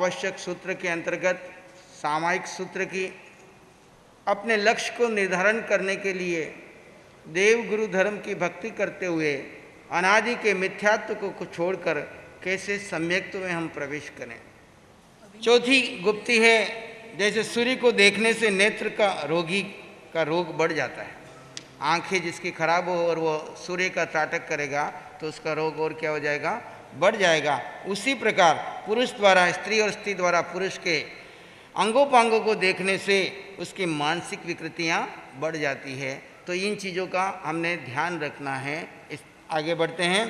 आवश्यक सूत्र के अंतर्गत सामायिक सूत्र की अपने लक्ष्य को निर्धारण करने के लिए देव गुरु धर्म की भक्ति करते हुए अनादि के मिथ्यात्व को छोड़कर कैसे सम्यक्त्व में हम प्रवेश करें। चौथी गुप्ती है, जैसे सूर्य को देखने से नेत्र का रोगी का रोग बढ़ जाता है। आंखें जिसकी खराब हो और वो सूर्य का त्राटक करेगा तो उसका रोग और क्या हो जाएगा, बढ़ जाएगा। उसी प्रकार पुरुष द्वारा स्त्री और स्त्री द्वारा पुरुष के अंगोपांगों को देखने से उसकी मानसिक विकृतियां बढ़ जाती है। तो इन चीज़ों का हमने ध्यान रखना है। आगे बढ़ते हैं।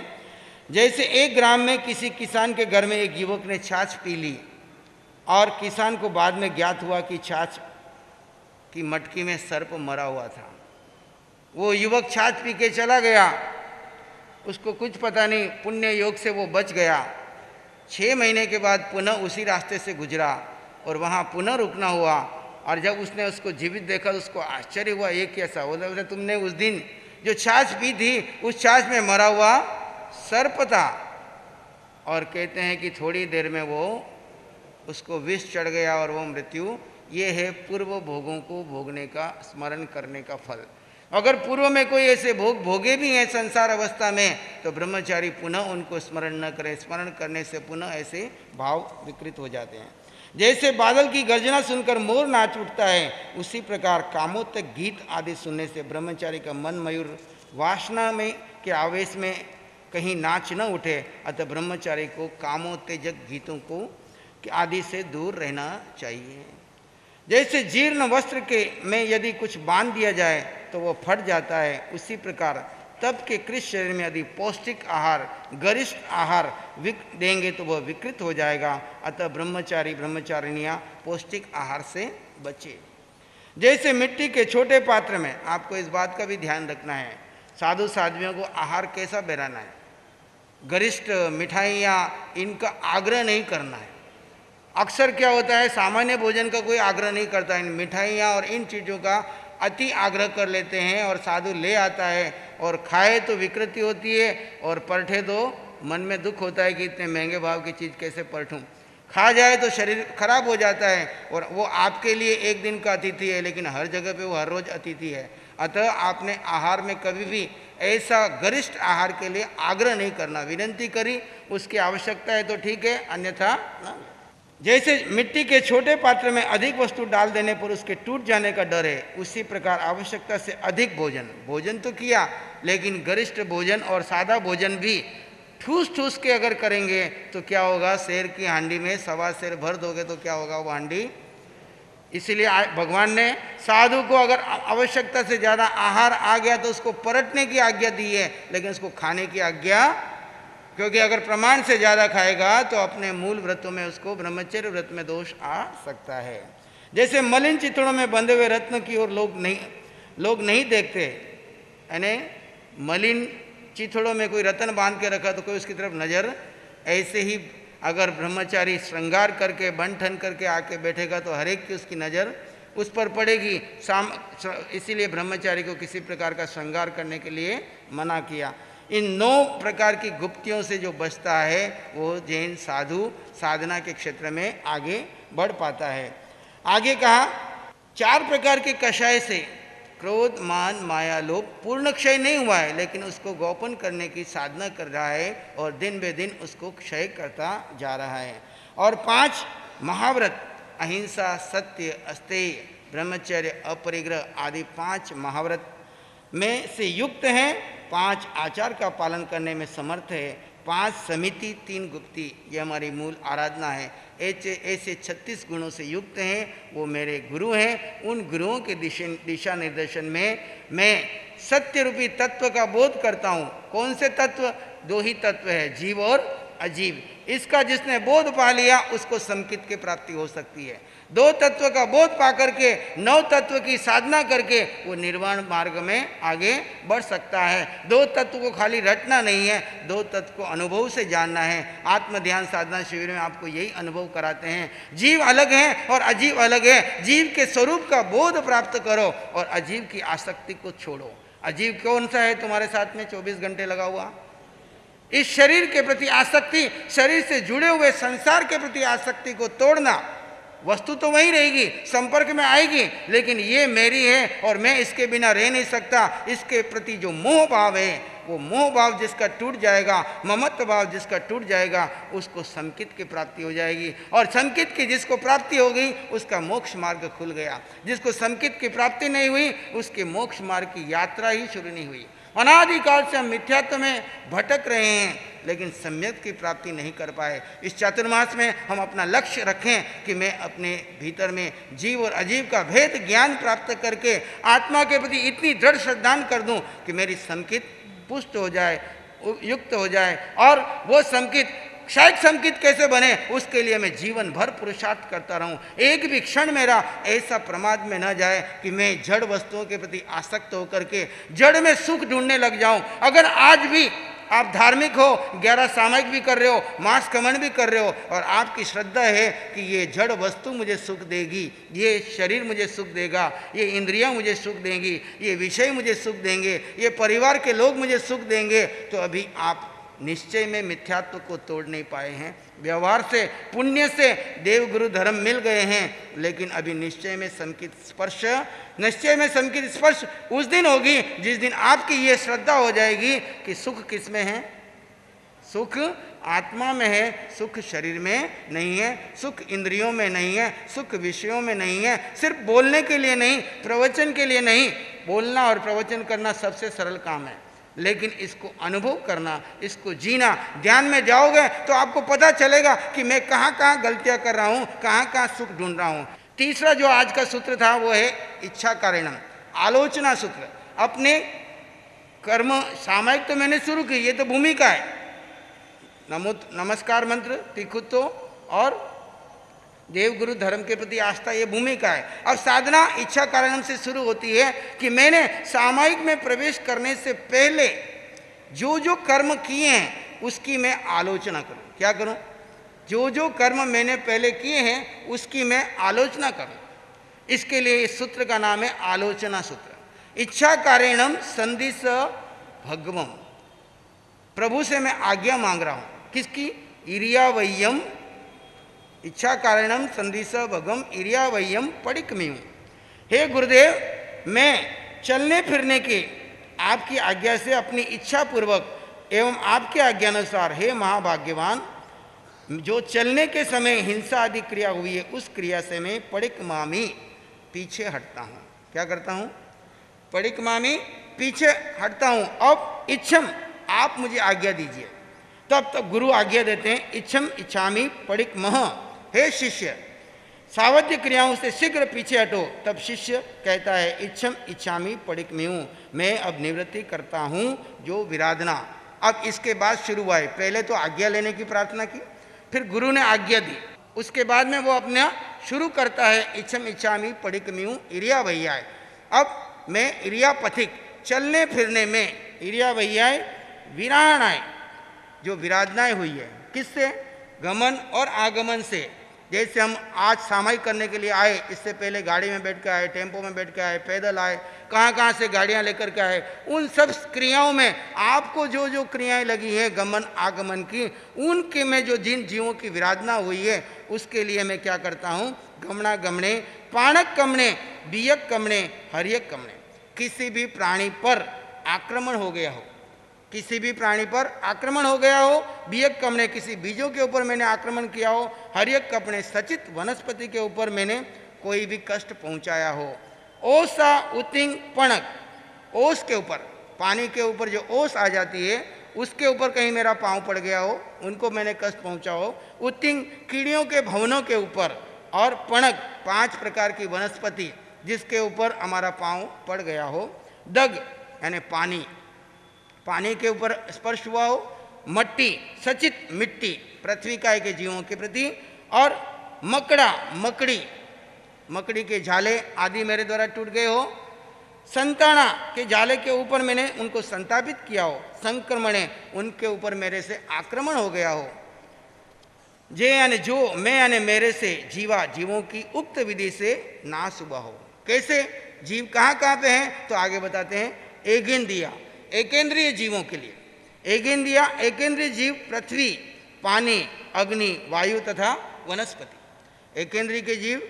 जैसे एक ग्राम में किसी किसान के घर में एक युवक ने छाछ पी ली और किसान को बाद में ज्ञात हुआ कि छाछ की मटकी में सर्प मरा हुआ था। वो युवक छाछ पी के चला गया, उसको कुछ पता नहीं, पुण्य योग से वो बच गया। 6 महीने के बाद पुनः उसी रास्ते से गुजरा और वहाँ पुनः रुकना हुआ, और जब उसने उसको जीवित देखा तो उसको आश्चर्य हुआ, ये कैसा? बोला तुमने उस दिन जो छाछ पी थी उस छाछ में मरा हुआ सर्प था। और कहते हैं कि थोड़ी देर में वो उसको विष चढ़ गया और वो मृत्यु। ये है पूर्व भोगों को भोगने का, स्मरण करने का फल। अगर पूर्व में कोई ऐसे भोग भोगे भी हैं संसार अवस्था में तो ब्रह्मचारी पुनः उनको स्मरण न करे। स्मरण करने से पुनः ऐसे भाव विकृत हो जाते हैं। जैसे बादल की गर्जना सुनकर मोर नाच उठता है, उसी प्रकार कामोत्तक गीत आदि सुनने से ब्रह्मचारी का मन मयूर वासना में के आवेश में कहीं नाच न उठे। अतः ब्रह्मचारी को कामोत्तेजक गीतों को आदि से दूर रहना चाहिए। जैसे जीर्ण वस्त्र के में यदि कुछ बांध दिया जाए तो वह फट जाता है, उसी प्रकार तब के कृष्ण शरीर में यदि पौष्टिक आहार, गरिष्ठ आहार देंगे तो वह विकृत हो जाएगा। अतः ब्रह्मचारी ब्रह्मचारिणियाँ पौष्टिक आहार से बचे। जैसे मिट्टी के छोटे पात्र में, आपको इस बात का भी ध्यान रखना है, साधु साध्वियों को आहार कैसा बनाना है। गरिष्ठ मिठाइयाँ इनका आग्रह नहीं करना है। अक्सर क्या होता है, सामान्य भोजन का कोई आग्रह नहीं करता, इन मिठाइयाँ और इन चीज़ों का अति आग्रह कर लेते हैं और साधु ले आता है और खाए तो विकृति होती है और परठे तो मन में दुख होता है कि इतने महंगे भाव की चीज़ कैसे परठूं। खा जाए तो शरीर खराब हो जाता है और वो आपके लिए एक दिन का अतिथि है, लेकिन हर जगह पे वो हर रोज़ अतिथि है। अतः आपने आहार में कभी भी ऐसा गरिष्ठ आहार के लिए आग्रह नहीं करना। विनंती करी, उसकी आवश्यकता है तो ठीक है, अन्यथा जैसे मिट्टी के छोटे पात्र में अधिक वस्तु डाल देने पर उसके टूट जाने का डर है, उसी प्रकार आवश्यकता से अधिक भोजन तो किया, लेकिन गरिष्ठ भोजन और सादा भोजन भी ठूस ठूस के अगर करेंगे तो क्या होगा, शेर की हांडी में 1.25 शेर भर दोगे तो क्या होगा, वो हांडी। इसीलिए भगवान ने साधु को अगर आवश्यकता से ज़्यादा आहार आ गया तो उसको परटने की आज्ञा दी है, लेकिन उसको खाने की आज्ञा, क्योंकि अगर प्रमाण से ज़्यादा खाएगा तो अपने मूल व्रतों में उसको ब्रह्मचर्य व्रत में दोष आ सकता है। जैसे मलिन चितड़ों में बंधे हुए रत्न की ओर लोग नहीं देखते, यानी मलिन चितड़ों में कोई रत्न बांध के रखा तो कोई उसकी तरफ नज़र, ऐसे ही अगर ब्रह्मचारी श्रृंगार करके बन ठन करके आके बैठेगा तो हर एक की उसकी नज़र उस पर पड़ेगी। इसीलिए ब्रह्मचारी को किसी प्रकार का श्रृंगार करने के लिए मना किया। इन 9 प्रकार की गुप्तियों से जो बचता है वो जैन साधु साधना के क्षेत्र में आगे बढ़ पाता है। आगे कहा 4 प्रकार के कषाय से क्रोध मान माया लोभ पूर्ण क्षय नहीं हुआ है, लेकिन उसको गोपन करने की साधना कर रहा है और दिन बे दिन उसको क्षय करता जा रहा है। और 5 महाव्रत अहिंसा, सत्य, अस्तेय, ब्रह्मचर्य, अपरिग्रह आदि 5 महाव्रत में से युक्त हैं। 5 आचार का पालन करने में समर्थ है। 5 समिति, 3 गुप्ती, ये हमारी मूल आराधना है। ऐसे 36 गुणों से युक्त हैं, वो मेरे गुरु हैं। उन गुरुओं के दिशा निर्देशन में मैं सत्य रूपी तत्व का बोध करता हूँ। कौन से तत्व? 2 ही तत्व है, जीव और अजीव। इसका जिसने बोध पा लिया उसको समकित की प्राप्ति हो सकती है। 2 तत्व का बोध पा करके 9 तत्व की साधना करके वो निर्वाण मार्ग में आगे बढ़ सकता है। 2 तत्व को खाली रटना नहीं है, 2 तत्व को अनुभव से जानना है। आत्म ध्यान साधना शिविर में आपको यही अनुभव कराते हैं। जीव अलग है और अजीव अलग है। जीव के स्वरूप का बोध प्राप्त करो और अजीव की आसक्ति को छोड़ो। अजीव कौन सा है तुम्हारे साथ में 24 घंटे लगा हुआ? इस शरीर के प्रति आसक्ति, शरीर से जुड़े हुए संसार के प्रति आसक्ति को तोड़ना। वस्तु तो वही रहेगी, संपर्क में आएगी, लेकिन ये मेरी है और मैं इसके बिना रह नहीं सकता। इसके प्रति जो मोह भाव है, वो मोह भाव जिसका टूट जाएगा, ममत्व भाव जिसका टूट जाएगा, उसको संकित की प्राप्ति हो जाएगी। और संकित की जिसको प्राप्ति हो गई, उसका मोक्ष मार्ग खुल गया। जिसको संकित की प्राप्ति नहीं हुई, उसके मोक्ष मार्ग की यात्रा ही शुरू नहीं हुई। अनादिकाल से हम मिथ्यात्व में भटक रहे हैं, लेकिन सम्यक की प्राप्ति नहीं कर पाए। इस चातुर्मास में हम अपना लक्ष्य रखें कि मैं अपने भीतर में जीव और अजीव का भेद ज्ञान प्राप्त करके आत्मा के प्रति इतनी दृढ़ श्रद्धा कर दूं कि मेरी संकित पुष्ट हो जाए, युक्त हो जाए। और वो संकित, क्षयिक संकित कैसे बने, उसके लिए मैं जीवन भर पुरुषार्थ करता रहूं। एक भी क्षण मेरा ऐसा प्रमाद में न जाए कि मैं जड़ वस्तुओं के प्रति आसक्त होकर के जड़ में सुख ढूंढने लग जाऊं। अगर आज भी आप धार्मिक हो, 11 सामायिक भी कर रहे हो, मास कमन भी कर रहे हो, और आपकी श्रद्धा है कि ये जड़ वस्तु मुझे सुख देगी, ये शरीर मुझे सुख देगा, ये इंद्रियां मुझे सुख देंगी, ये विषय मुझे सुख देंगे, ये परिवार के लोग मुझे सुख देंगे, तो अभी आप निश्चय में मिथ्यात्व को तोड़ नहीं पाए हैं। व्यवहार से, पुण्य से देव गुरु धर्म मिल गए हैं, लेकिन अभी निश्चय में संकित स्पर्श, निश्चय में संकित स्पर्श उस दिन होगी जिस दिन आपकी ये श्रद्धा हो जाएगी कि सुख किस में है, सुख आत्मा में है, सुख शरीर में नहीं है, सुख इंद्रियों में नहीं है, सुख विषयों में नहीं है। सिर्फ बोलने के लिए नहीं, प्रवचन के लिए नहीं। बोलना और प्रवचन करना सबसे सरल काम है, लेकिन इसको अनुभव करना, इसको जीना, ध्यान में जाओगे तो आपको पता चलेगा कि मैं कहाँ कहाँ गलतियाँ कर रहा हूँ, कहाँ कहाँ सुख ढूंढ रहा हूँ। तीसरा जो आज का सूत्र था वो है इच्छा कारणम, आलोचना सूत्र। अपने कर्म, सामायिक तो मैंने शुरू की, ये तो भूमिका है, नमस्कार मंत्र, तिखुत्व और देवगुरु धर्म के प्रति आस्था, ये भूमिका है। अब साधना इच्छा कारणम से शुरू होती है कि मैंने सामायिक में प्रवेश करने से पहले जो जो कर्म किए हैं उसकी मैं आलोचना करूं। क्या करूं? जो जो कर्म मैंने पहले किए हैं उसकी मैं आलोचना करूं। इसके लिए इस सूत्र का नाम है आलोचना सूत्र। इच्छा कारणम संदिश भगवम, प्रभु से मैं आज्ञा मांग रहा हूं। किसकी? इरिया वय्यम, इच्छा कारणम संदिश भगम इरिया वय्यम पडिकमियु। हे गुरुदेव, मैं चलने फिरने की आपकी आज्ञा से अपनी इच्छा पूर्वक एवं आपके आज्ञानुसार, हे महाभाग्यवान, जो चलने के समय हिंसा आदि क्रिया हुई है उस क्रिया से मैं पडिकमामी, पीछे हटता हूँ। क्या करता हूँ? पडिकमामी, पीछे हटता हूँ। अब इच्छम, आप मुझे आज्ञा दीजिए। तब तक गुरु आज्ञा देते हैं, इच्छम इच्छामी पडिकमह, हे शिष्य सावध्य क्रियाओं से शीघ्र पीछे हटो। तब शिष्य कहता है, इच्छम इच्छामी पडिकमियु, मैं अब निवृत्ति करता हूँ जो विराधना। अब इसके बाद शुरू हुआ है, पहले तो आज्ञा लेने की प्रार्थना की, फिर गुरु ने आज्ञा दी, उसके बाद में वो अपना शुरू करता है, इच्छम इच्छामी पडिकमियु इरिया भैया। अब मैं इरिया पथिक, चलने फिरने में इरिया भैया विराहनाएँ, जो विराधनाएँ हुई है, किससे? गमन और आगमन से। जैसे हम आज सामायिक करने के लिए आए, इससे पहले गाड़ी में बैठ के आए, टेम्पो में बैठ के आए, पैदल आए, कहाँ कहाँ से गाड़ियाँ लेकर के आए, उन सब क्रियाओं में आपको जो जो क्रियाएं लगी हैं गमन आगमन की, उनके में जो जिन जीवों की विराधना हुई है उसके लिए मैं क्या करता हूँ? गमना गमने, पाणक कमने, बियक कमने, हरियक कमने। किसी भी प्राणी पर आक्रमण हो गया हो, किसी भी प्राणी पर आक्रमण हो गया हो, बियक कमने, किसी बीजों के ऊपर मैंने आक्रमण किया हो, हरियक कपने, सचित वनस्पति के ऊपर मैंने कोई भी कष्ट पहुंचाया हो, ओसा उतिंग पणक, ओस के ऊपर, पानी के ऊपर जो ओस आ जाती है उसके ऊपर कहीं मेरा पांव पड़ गया हो, उनको मैंने कष्ट पहुंचा हो, उतिंग कीड़ियों के भवनों के ऊपर, और पणक 5 प्रकार की वनस्पति जिसके ऊपर हमारा पांव पड़ गया हो, दग यानी पानी, पानी के ऊपर स्पर्श हुआ हो, मट्टी, सचित मिट्टी, पृथ्वी काय के जीवों के प्रति, और मकड़ा, मकड़ी, मकड़ी के झाले आदि मेरे द्वारा टूट गए हो, संताना के जाले के ऊपर मैंने उनको संतापित किया हो, संक्रमणे, उनके ऊपर मेरे से आक्रमण हो गया हो, जे यानी जो, मैं यानी मेरे से, जीवा, जीवों की उक्त विधि से नाश हुआ हो। कैसे? जीव कहाँ कहाँ पे हैं? तो आगे बताते हैं, एगेंद्रिया, एकेंद्रीय जीवों के लिए, एकेंद्रीय जीव पृथ्वी, पानी, अग्नि, वायु तथा वनस्पति। एकेंद्रीय के जीव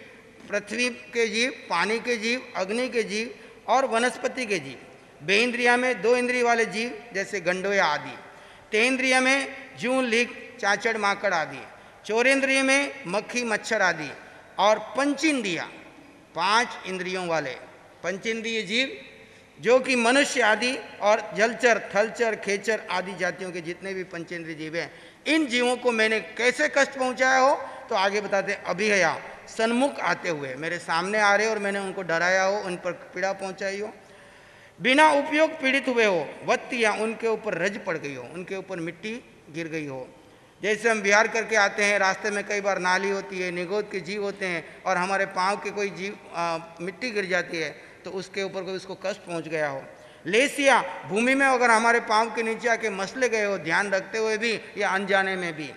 पृथ्वी के जीव, पानी के जीव, अग्नि के जीव और वनस्पति के जीव। बेइंद्रिया में 2 इंद्रिय वाले जीव जैसे गंडोया आदि। तेन्द्रिय में जूं, लीक, चांचड़, माकड़ आदि। चौरेंद्रिय में मक्खी, मच्छर आदि। और पंचेंद्रिय 5 इंद्रियों वाले पंचेंद्रिय जीव जो कि मनुष्य आदि और जलचर, थलचर, खेचर आदि जातियों के जितने भी पंचेंद्रिय जीव हैं, इन जीवों को मैंने कैसे कष्ट पहुंचाया हो तो आगे बताते हैं। अभिहया, सन्मुख आते हुए, मेरे सामने आ रहे और मैंने उनको डराया हो, उन पर पीड़ा पहुंचाई हो। बिना उपयोग पीड़ित हुए हो। वत्तिया, उनके ऊपर रज पड़ गई हो, उनके ऊपर मिट्टी गिर गई हो। जैसे हम विहार करके आते हैं, रास्ते में कई बार नाली होती है, निगोद के जीव होते हैं और हमारे पाँव के कोई जीव मिट्टी गिर जाती है तो उसके ऊपर कोई उसको कष्ट पहुंच गया हो। लेसिया, भूमि में अगर हमारे पाँव के नीचे आके मसले गए हो, ध्यान रखते हुए भी या अनजाने में भी।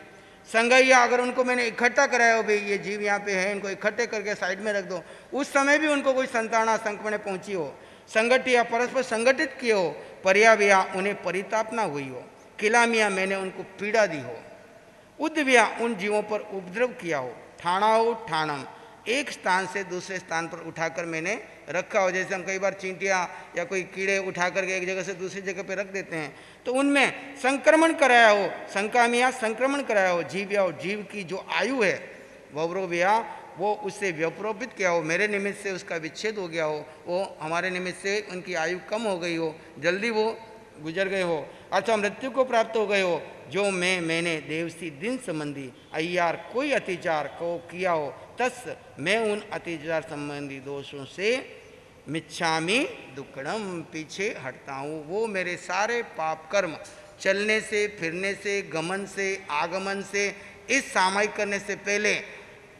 संगैया, अगर उनको मैंने इकट्ठा कराया हो, भाई ये जीव यहाँ पे है, इनको इकट्ठे करके साइड में रख दो, उस समय भी उनको कोई संताना संक्रमण पहुंची हो। संगठिया, परस्पर संगठित किए हो। पर्याव्या, उन्हें परितापना हुई हो। किलामिया, मैंने उनको पीड़ा दी हो। उद्व्या, उन जीवों पर उपद्रव किया हो। ठाणाओ, ठाणम, एक स्थान से दूसरे स्थान पर उठाकर मैंने रखा हो। जैसे हम कई बार चींटियाँ या कोई कीड़े उठा करके एक जगह से दूसरी जगह पर रख देते हैं, तो उनमें संक्रमण कराया हो। संकामिया, संक्रमण कराया हो। जीव्या, जीव की जो आयु है, वव्रोव्या, वो उससे व्यप्रोपित किया हो, मेरे निमित्त से उसका विच्छेद हो गया हो, वो हमारे निमित्त से उनकी आयु कम हो गई हो, जल्दी वो गुजर गए हो, अथवा मृत्यु को प्राप्त हो गए हो। जो मैंने देवसी दिन संबंधी अय्यार कोई अत्याचार को किया हो, तस मैं उन अत्याचार संबंधी दोषों से मिच्छामि दुक्कड़म, पीछे हटता हूँ। वो मेरे सारे पाप कर्म, चलने से, फिरने से, गमन से, आगमन से, इस सामायिक करने से पहले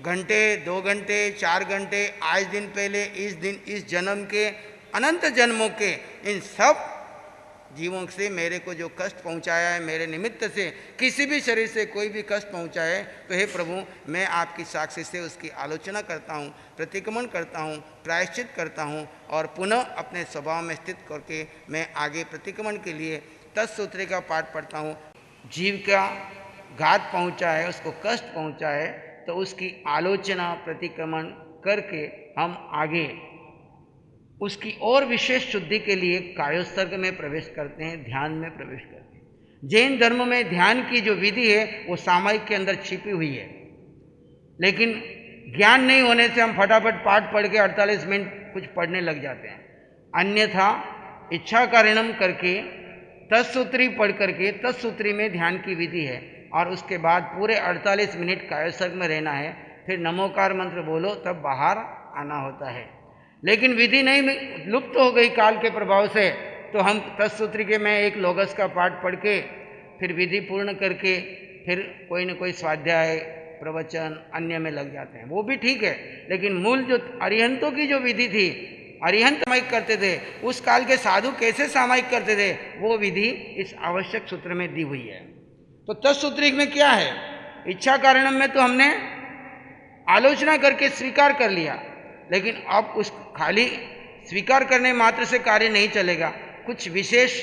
घंटे, 2 घंटे, 4 घंटे, आज दिन पहले, इस दिन, इस जन्म के, अनंत जन्मों के, इन सब जीवों से मेरे को जो कष्ट पहुंचाया है, मेरे निमित्त से किसी भी शरीर से कोई भी कष्ट पहुंचा है, तो हे प्रभु, मैं आपकी साक्षी से उसकी आलोचना करता हूं, प्रतिक्रमण करता हूं, प्रायश्चित करता हूं और पुनः अपने स्वभाव में स्थित करके मैं आगे प्रतिक्रमण के लिए तत्सूत्री का पाठ पढ़ता हूं। जीव का घात पहुंचा है, उसको कष्ट पहुंचा है, तो उसकी आलोचना, प्रतिक्रमण करके हम आगे उसकी और विशेष शुद्धि के लिए कायोत्सर्ग में प्रवेश करते हैं, ध्यान में प्रवेश करते हैं। जैन धर्म में ध्यान की जो विधि है वो सामायिक के अंदर छिपी हुई है, लेकिन ज्ञान नहीं होने से हम फटाफट पाठ पढ़ के 48 मिनट कुछ पढ़ने लग जाते हैं। अन्यथा इच्छा कारणम करके तत्सूत्री पढ़ करके, तत्सूत्री में ध्यान की विधि है और उसके बाद पूरे 48 मिनट कायोत्सर्ग में रहना है, फिर नमोकार मंत्र बोलो तब बाहर आना होता है। लेकिन विधि नहीं, लुप्त हो गई काल के प्रभाव से, तो हम तत्सूत्री के में एक लोगस का पाठ पढ़ के फिर विधि पूर्ण करके फिर कोई न कोई स्वाध्याय, प्रवचन, अन्य में लग जाते हैं। वो भी ठीक है, लेकिन मूल जो अरिहंतों की जो विधि थी, अरिहंत सामायिक करते थे, उस काल के साधु कैसे सामायिक करते थे, वो विधि इस आवश्यक सूत्र में दी हुई है। तो तत्सूत्री में क्या है, इच्छा कारणम में तो हमने आलोचना करके स्वीकार कर लिया, लेकिन अब उस खाली स्वीकार करने मात्र से कार्य नहीं चलेगा, कुछ विशेष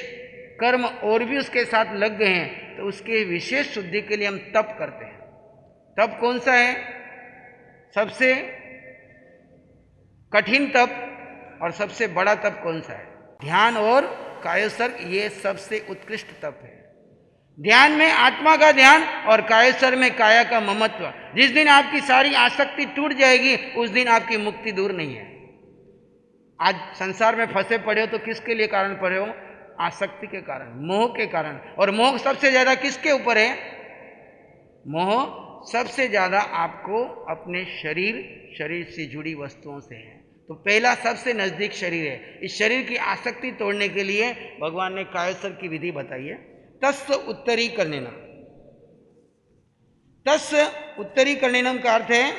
कर्म और भी उसके साथ लग गए हैं, तो उसके विशेष शुद्धि के लिए हम तप करते हैं। तप कौन सा है? सबसे कठिन तप और सबसे बड़ा तप कौन सा है? ध्यान और कायोत्सर्ग, ये सबसे उत्कृष्ट तप है। ध्यान में आत्मा का ध्यान और कायोत्सर्ग में काया का ममत्व। जिस दिन आपकी सारी आसक्ति टूट जाएगी, उस दिन आपकी मुक्ति दूर नहीं है। आज संसार में फंसे पड़े हो तो किसके लिए कारण पड़े हो? आसक्ति के कारण, मोह के कारण। और मोह सबसे ज्यादा किसके ऊपर है? मोह सबसे ज्यादा आपको अपने शरीर से जुड़ी वस्तुओं से है। तो पहला सबसे नजदीक शरीर है। इस शरीर की आसक्ति तोड़ने के लिए भगवान ने कायोत्सर्ग की विधि बताई है। तस् उत्तरी करनेनम, तस् उत्तरी करनेनम का अर्थ है,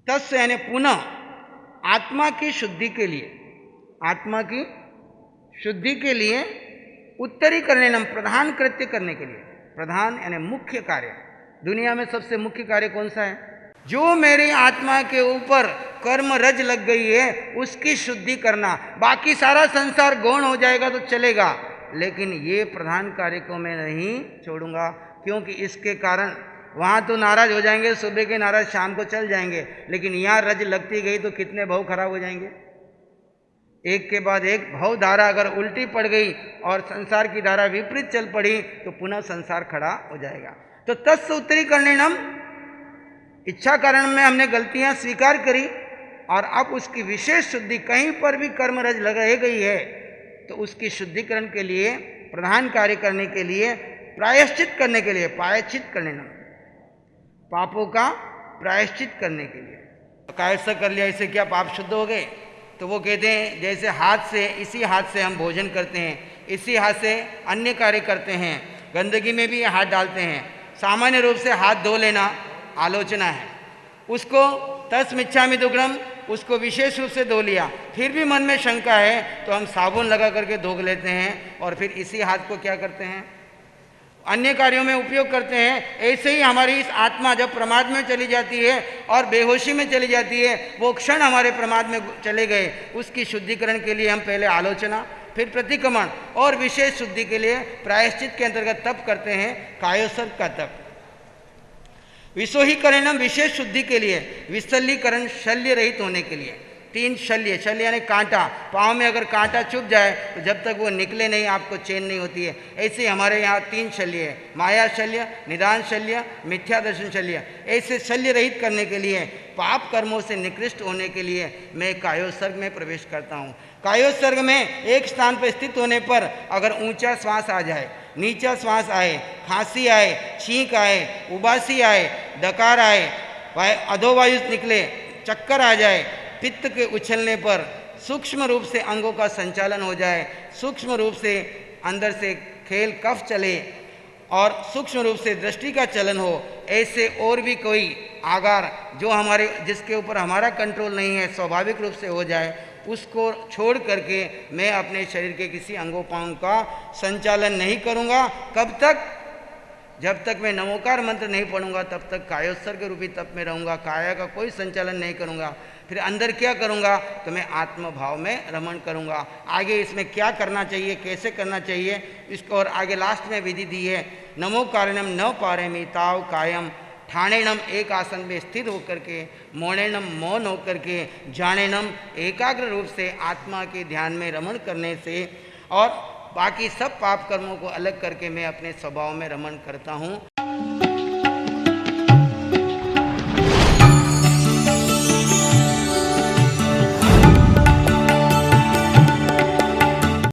तस् यानी पुनः आत्मा की शुद्धि के लिए, आत्मा की शुद्धि के लिए उत्तरी करनेनम, प्रधान कृत्य करने के लिए। प्रधान यानी मुख्य कार्य। दुनिया में सबसे मुख्य कार्य कौन सा है? जो मेरी आत्मा के ऊपर कर्म रज लग गई है उसकी शुद्धि करना। बाकी सारा संसार गौण हो जाएगा तो चलेगा, लेकिन ये प्रधान कार्य को मैं नहीं छोड़ूंगा, क्योंकि इसके कारण वहाँ तो नाराज हो जाएंगे, सुबह के नाराज शाम को चल जाएंगे, लेकिन यहाँ रज लगती गई तो कितने भाव खराब हो जाएंगे। एक के बाद एक भाव धारा अगर उल्टी पड़ गई और संसार की धारा विपरीत चल पड़ी तो पुनः संसार खड़ा हो जाएगा। तो तत्सूत्रीकरणम, इच्छा कारण में हमने गलतियां स्वीकार करी और अब उसकी विशेष शुद्धि, कहीं पर भी कर्म रज लगाई गई है तो उसकी शुद्धिकरण के लिए, प्रधान कार्य करने के लिए, प्रायश्चित करने के लिए, प्रायश्चित करने न, पापों का प्रायश्चित करने के लिए। कायस्थ कर लिया, इससे क्या पाप शुद्ध हो गए? तो वो कहते हैं जैसे हाथ से, इसी हाथ से हम भोजन करते हैं, इसी हाथ से अन्य कार्य करते हैं, गंदगी में भी हाथ डालते हैं। सामान्य रूप से हाथ धो लेना आलोचना है, उसको तस्मिच्छामि दुग्धम, उसको विशेष रूप से धो लिया, फिर भी मन में शंका है तो हम साबुन लगा करके धो लेते हैं और फिर इसी हाथ को क्या करते हैं, अन्य कार्यों में उपयोग करते हैं। ऐसे ही हमारी इस आत्मा जब प्रमाद में चली जाती है और बेहोशी में चली जाती है, वो क्षण हमारे प्रमाद में चले गए, उसकी शुद्धिकरण के लिए हम पहले आलोचना, फिर प्रतिक्रमण और विशेष शुद्धि के लिए प्रायश्चित के अंतर्गत तप करते हैं, कायोत्सर्ग का तप। विशोहीकरणम, विशेष शुद्धि के लिए, विशल्यीकरण शल्य रहित होने के लिए। 3 शल्य, शल्य यानी कांटा, पाँव में अगर कांटा चुभ जाए तो जब तक वो निकले नहीं आपको चैन नहीं होती है। ऐसे हमारे यहाँ 3 शल्य है, माया शल्य, निदान शल्य, मिथ्या दर्शन शल्य। ऐसे शल्य रहित करने के लिए, पाप कर्मों से निकृष्ट होने के लिए मैं कायोत्सर्ग में प्रवेश करता हूँ। कायोत्सर्ग में एक स्थान पर स्थित होने पर अगर ऊंचा श्वास आ जाए, नीचा श्वास आए, खांसी आए, छींक आए, उबासी आए, डकार आए, अधोवायु निकले, चक्कर आ जाए, पित्त के उछलने पर सूक्ष्म रूप से अंगों का संचालन हो जाए, सूक्ष्म रूप से अंदर से खेल कफ चले और सूक्ष्म रूप से दृष्टि का चलन हो, ऐसे और भी कोई आगार जो हमारे, जिसके ऊपर हमारा कंट्रोल नहीं है, स्वाभाविक रूप से हो जाए, उसको छोड़ करके मैं अपने शरीर के किसी अंगोपांग का संचालन नहीं करूँगा। कब तक? जब तक मैं नमोकार मंत्र नहीं पढ़ूंगा तब तक कायोत्सर्ग रूपी तप में रहूँगा, काया का कोई संचालन नहीं करूँगा। फिर अंदर क्या करूँगा? तो मैं आत्म भाव में रमण करूँगा। आगे इसमें क्या करना चाहिए, कैसे करना चाहिए, इसको और आगे लास्ट में विधि दी है। नमो कारणम न पारेमी ताव कायम, ठाणेनम एक आसन में स्थित होकर के, मौनेनम मौन होकर के, जानेनम एकाग्र रूप से आत्मा के ध्यान में रमण करने से और बाकी सब पाप कर्मों को अलग करके मैं अपने स्वभाव में रमण करता हूँ।